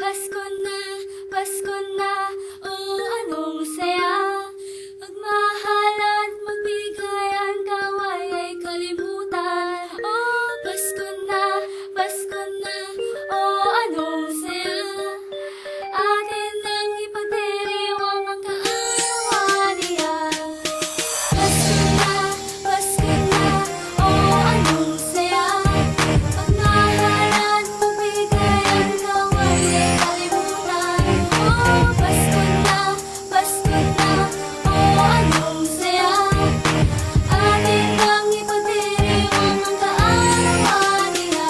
Pasko na, Pasko na, oh anong saya. Magmahalan, magbigayan, kaway ay kalimutan. Oh Pasko na, oh anong saya. Atin lang ipagdiriwang ang kaarawan niya. Pasko na, oh anong saya. Magmahalan, magbigayan, kaway ay kalimutan. Oh Pasko na, oh anong saya. Atin lang ipagdiriwang ang kaarawan niya.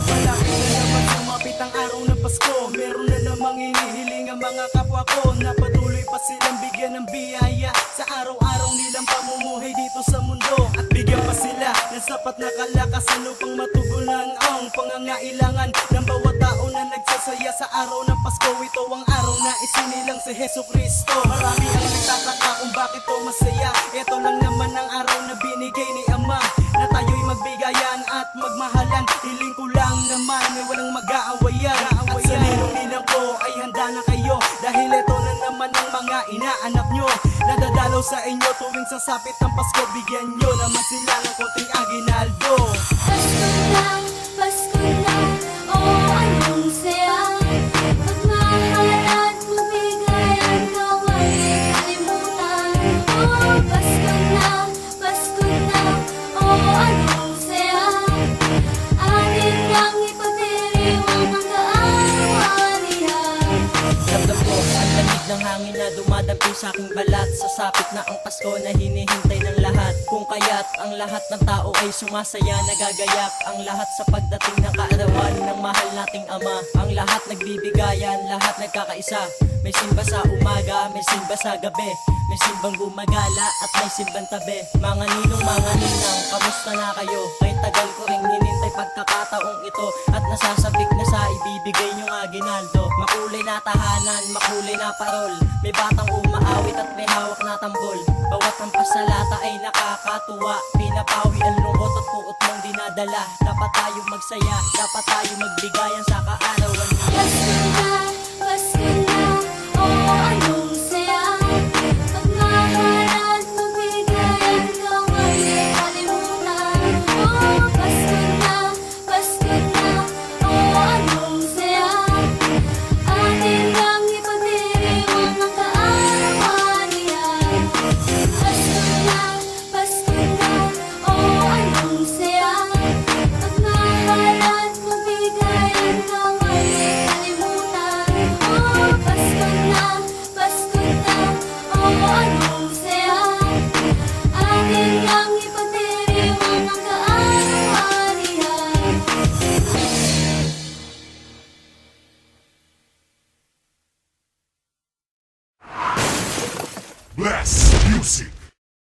Malapit na naman sumapit ang araw ng Pasko. Meron na namang hinihiling ang mga kapwa ko na patuloy pa silang bigyan ng biyaya sa araw-araw nilang pamumuhay dito sa mundo. At bigyan pa sila ng sapat na kalakasan upang matugunan ang pangangailangan ng bawat tao na nagsasaya sa araw ng Pasko. Ito ang araw na isinilang si Hesus Kristo. Marami ang nagtataka kung bakit to masaya. Ito lang naman ang araw na binigay ni Ama na tayo'y magbigayan at magmahalan. Hiling ko lang naman ay walang mag-aawayan. At sa ninong ko ay handa na kayo, dahil ito na naman ang mga inaanak nyo na dadalaw sa inyo tuwing sasapit ng Pasko. Bigyan nyo naman sila ng konting aginaldo. Pasko na, oh anong saya. Magmahalan, magbigayan, kaway ay kalimutan. Oh Pasko na, oh anong saya. Atin lang ipagdiriwang ang kaarawan niya. Ramdam ko ang lamig ng hangin na dumadapi sa aking balat. Sasapit na ang Pasko na hinihintay ng lahat. Kung kaya't ang lahat ng tao ay sumasaya, nagagayak ang lahat sa pagdating ng kaarawan ng mahal nating Ama. Ang lahat nagbibigayan, lahat nagkakaisa. May simba sa umaga, may simba sa gabi. May simbang gumagala at may simbang tabi. Mga ninong, mga ninang, kamusta na kayo? Ay tagal ko ring hinintay pagkakataong ito, at nasasabik na sa ibibigay nyong aginaldo. Makulay na tahanan, makulay na parol. May batang umaawit at may hawak na tambol. Bawat ang pasalata ay nakakatuwa. Pinapawi ang lungkot at puot mong dinadala. Dapat tayo magsaya, dapat tayo magbigayan sa kaarawan niya. Pasko na, oh anong saya. Magmahalan, magbigayan, kaway ay kalimutan. Oh Pasko na, oh anong saya. Atin lang ipagdiriwang ang kaarawan niya. Pasko na, oh anong saya. Magmahalan, magbigayan, kaway ay kalimutan. Oh Pasko na, oh anong saya. Atin lang ipagdiriwang ang kaarawan niya. Bless music.